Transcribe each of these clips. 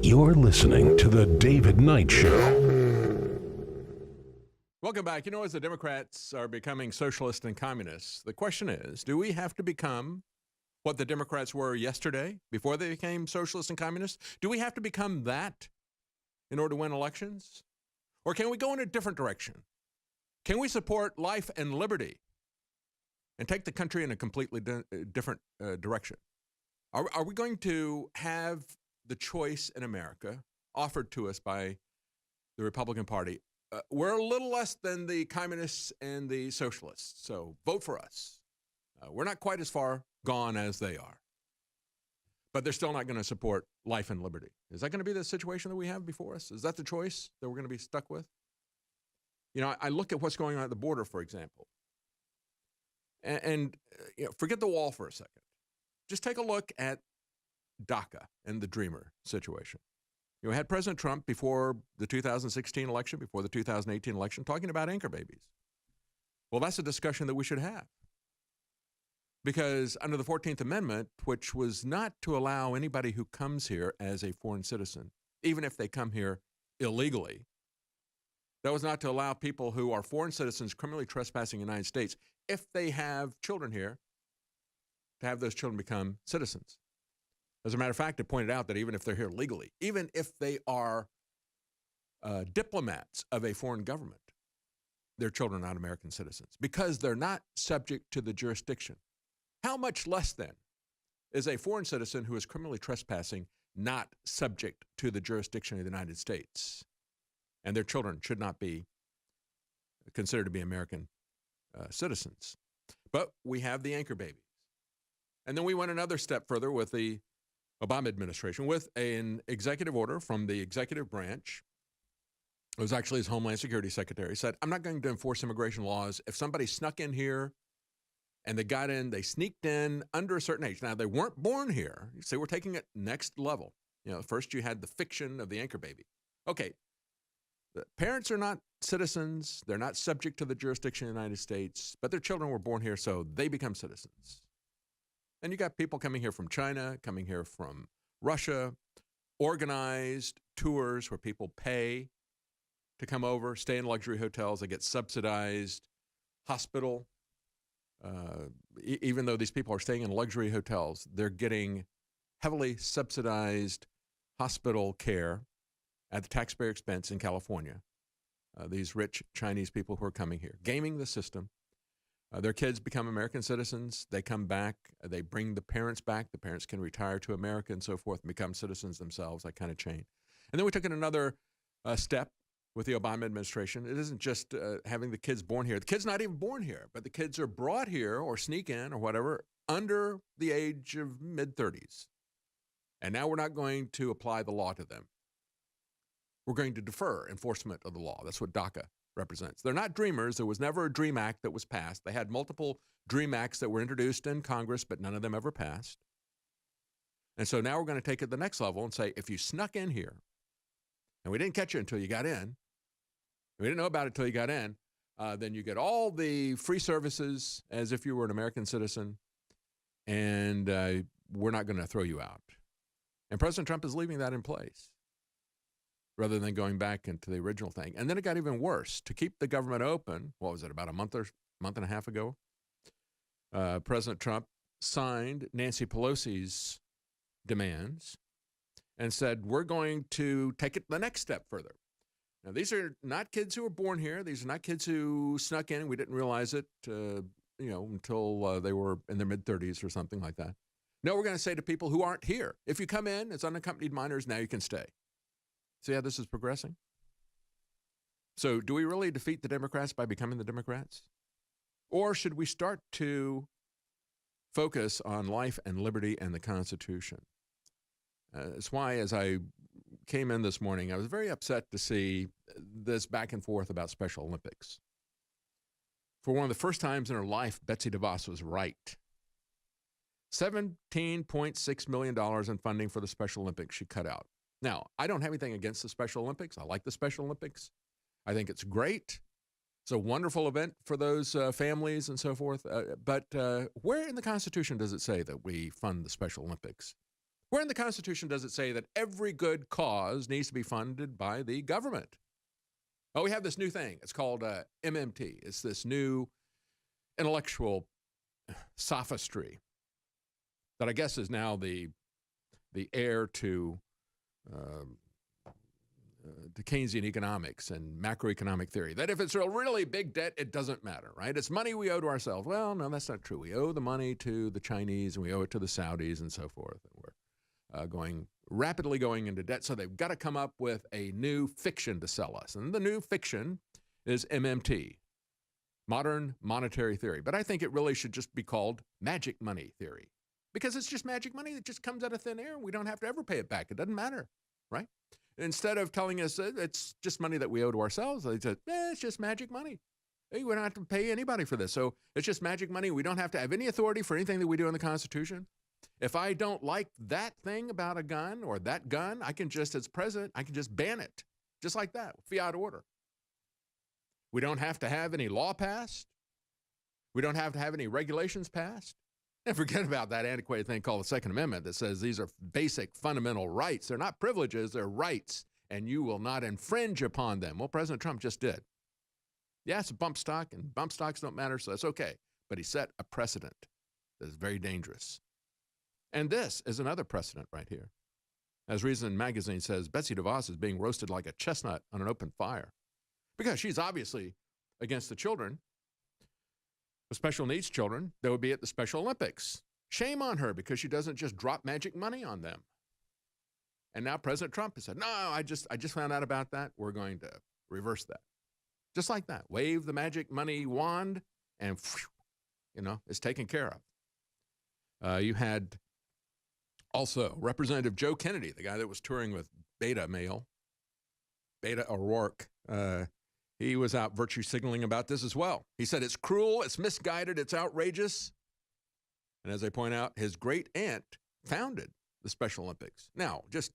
You're listening to The David Knight Show. Welcome back. You know, as the Democrats are becoming socialists and communists, the question is, do we have to become what the Democrats were yesterday before they became socialists and communists? Do we have to become that in order to win elections? Or can we go in a different direction? Can we support life and liberty and take the country in a completely different direction? Are we going to have the choice in America offered to us by the Republican Party? We're a little less than the communists and the socialists, so vote for us. We're not quite as far gone as they are, but they're still not going to support life and liberty. Is that going to be the situation that we have before us? Is that the choice that we're going to be stuck with? You know, I look at what's going on at the border, for example, and you know, forget the wall for a second. Just take a look at DACA and the Dreamer situation. You know, we had President Trump before the 2016 election, before the 2018 election, talking about anchor babies. Well, that's a discussion that we should have. Because under the 14th Amendment, which was not to allow anybody who comes here as a foreign citizen, even if they come here illegally, that was not to allow people who are foreign citizens criminally trespassing in the United States, if they have children here, to have those children become citizens. As a matter of fact, it pointed out that even if they're here legally, even if they are diplomats of a foreign government, their children are not American citizens because they're not subject to the jurisdiction. How much less then is a foreign citizen who is criminally trespassing not subject to the jurisdiction of the United States? And their children should not be considered to be American citizens. But we have the anchor babies. And then we went another step further with the Obama administration with an executive order from the executive branch. It was actually his Homeland Security Secretary, said, I'm not going to enforce immigration laws. If somebody snuck in here and they sneaked in under a certain age. Now, they weren't born here. You say we're taking it next level. You know, first you had the fiction of the anchor baby. Okay, the parents are not citizens. They're not subject to the jurisdiction of the United States, but their children were born here, so they become citizens. And you got people coming here from China, coming here from Russia, organized tours where people pay to come over, stay in luxury hotels. They get subsidized hospital. Even though these people are staying in luxury hotels, they're getting heavily subsidized hospital care at the taxpayer expense in California. These rich Chinese people who are coming here, gaming the system. Their kids become American citizens. They come back. They bring the parents back. The parents can retire to America and so forth and become citizens themselves, that kind of chain. And then we took it another step with the Obama administration. It isn't just having the kids born here. The kid's not even born here, but the kids are brought here or sneak in or whatever under the age of mid-30s. And now we're not going to apply the law to them. We're going to defer enforcement of the law. That's what DACA represents. They're not dreamers. There was never a DREAM Act that was passed. They had multiple DREAM Acts that were introduced in Congress, but none of them ever passed. And so now we're going to take it to the next level and say, if you snuck in here, and we didn't catch you until you got in, we didn't know about it until you got in, then you get all the free services as if you were an American citizen, and we're not going to throw you out. And President Trump is leaving that in place, rather than going back into the original thing. And then it got even worse. To keep the government open, what was it, about a month and a half ago? President Trump signed Nancy Pelosi's demands and said, we're going to take it the next step further. Now, these are not kids who were born here. These are not kids who snuck in and we didn't realize it, until they were in their mid-30s or something like that. No, we're going to say to people who aren't here, if you come in as unaccompanied minors, now you can stay. See how this is progressing? So do we really defeat the Democrats by becoming the Democrats? Or should we start to focus on life and liberty and the Constitution? That's why as I came in this morning, I was very upset to see this back and forth about Special Olympics. For one of the first times in her life, Betsy DeVos was right. $17.6 million in funding for the Special Olympics she cut out. Now, I don't have anything against the Special Olympics. I like the Special Olympics. I think it's great. It's a wonderful event for those families and so forth. But where in the Constitution does it say that we fund the Special Olympics? Where in the Constitution does it say that every good cause needs to be funded by the government? Oh, we have this new thing. It's called MMT. It's this new intellectual sophistry that I guess is now the heir to Keynesian economics and macroeconomic theory, that if it's a really big debt, it doesn't matter, right? It's money we owe to ourselves. Well, no, that's not true. We owe the money to the Chinese, and we owe it to the Saudis and so forth. And we're rapidly going into debt, so they've got to come up with a new fiction to sell us. And the new fiction is MMT, modern monetary theory. But I think it really should just be called magic money theory, because it's just magic money that just comes out of thin air. We don't have to ever pay it back. It doesn't matter, right? Instead of telling us it's just money that we owe to ourselves, they said, it's just magic money. Hey, we don't have to pay anybody for this. So it's just magic money. We don't have to have any authority for anything that we do in the Constitution. If I don't like that thing about a gun or that gun, I can just, as president, I can just ban it. Just like that, fiat order. We don't have to have any law passed. We don't have to have any regulations passed. And forget about that antiquated thing called the Second Amendment that says these are basic fundamental rights. They're not privileges, they're rights, and you will not infringe upon them. Well, President Trump just did. Yeah, it's a bump stock, and bump stocks don't matter, so that's okay. But he set a precedent that is very dangerous. And this is another precedent right here. As Reason magazine says, Betsy DeVos is being roasted like a chestnut on an open fire because she's obviously against the children, the special needs children that would be at the Special Olympics. Shame on her because she doesn't just drop magic money on them. And now President Trump has said, no, I just found out about that. We're going to reverse that. Just like that. Wave the magic money wand and, it's taken care of. You had also Representative Joe Kennedy, the guy that was touring with Beta O'Rourke. He was out virtue signaling about this as well. He said it's cruel, it's misguided, it's outrageous. And as I point out, his great aunt founded the Special Olympics. Now, just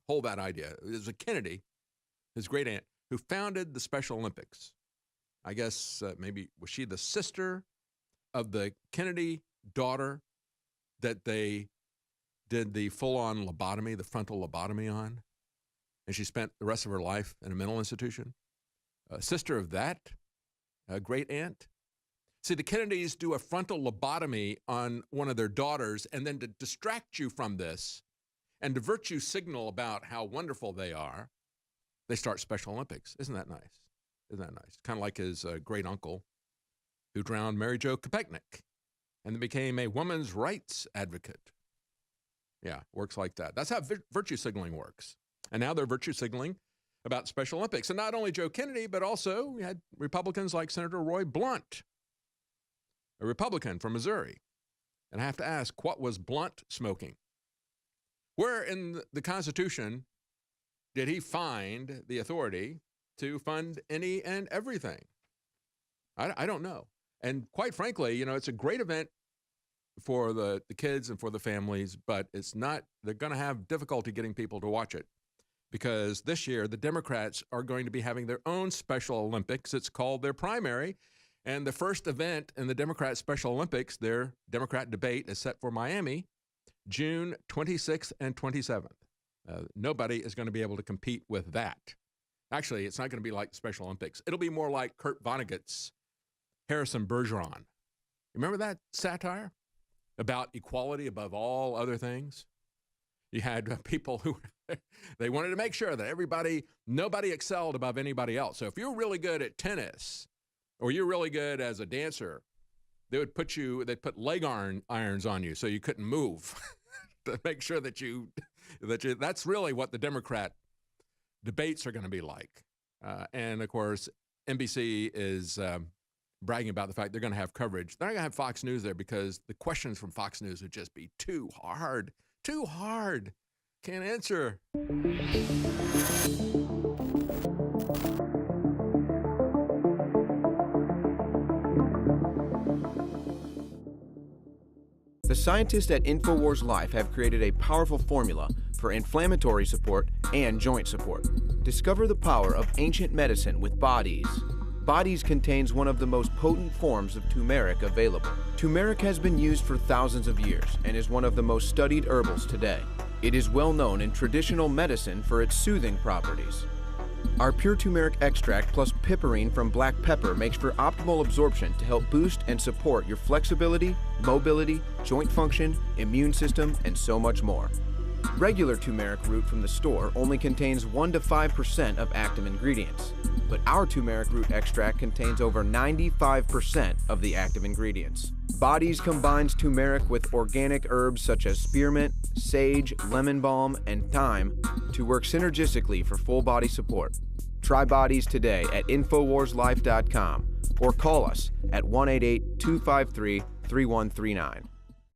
hold that idea. It was a Kennedy, his great aunt, who founded the Special Olympics. I guess maybe was she the sister of the Kennedy daughter that they did the full-on lobotomy, the frontal lobotomy on, and she spent the rest of her life in a mental institution? Sister of that great aunt. See, the Kennedys do a frontal lobotomy on one of their daughters, and then to distract you from this and to virtue signal about how wonderful they are, they start Special Olympics. Isn't that nice? Isn't that nice? Kind of like his great uncle who drowned Mary Jo Kopechnik and then became a woman's rights advocate. Yeah, works like that. That's how virtue signaling works. And now they're virtue signaling about Special Olympics. And not only Joe Kennedy, but also we had Republicans like Senator Roy Blunt, a Republican from Missouri. And I have to ask, what was Blunt smoking? Where in the Constitution did he find the authority to fund any and everything? I don't know. And quite frankly, it's a great event for the kids and for the families, but it's not, they're going to have difficulty getting people to watch it. Because this year, the Democrats are going to be having their own Special Olympics. It's called their primary. And the first event in the Democrat Special Olympics, their Democrat debate, is set for Miami, June 26th and 27th. Nobody is going to be able to compete with that. Actually, it's not going to be like the Special Olympics. It'll be more like Kurt Vonnegut's Harrison Bergeron. Remember that satire about equality above all other things? You had people who, they wanted to make sure that nobody excelled above anybody else. So if you're really good at tennis or you're really good as a dancer, they'd put leg irons on you so you couldn't move to make sure that that's really what the Democrat debates are going to be like. And of course, NBC is bragging about the fact they're going to have coverage. They're not going to have Fox News there because the questions from Fox News would just be too hard. Too hard. Can't answer. The scientists at InfoWars Life have created a powerful formula for inflammatory support and joint support. Discover the power of ancient medicine with Bodies. Bodies contains one of the most potent forms of turmeric available. Turmeric has been used for thousands of years and is one of the most studied herbals today. It is well known in traditional medicine for its soothing properties. Our pure turmeric extract plus piperine from black pepper makes for optimal absorption to help boost and support your flexibility, mobility, joint function, immune system, and so much more. Regular turmeric root from the store only contains 1 to 5% of active ingredients, but our turmeric root extract contains over 95% of the active ingredients. Bodies combines turmeric with organic herbs such as spearmint, sage, lemon balm, and thyme to work synergistically for full body support. Try Bodies today at InfoWarsLife.com or call us at 188-253-3139.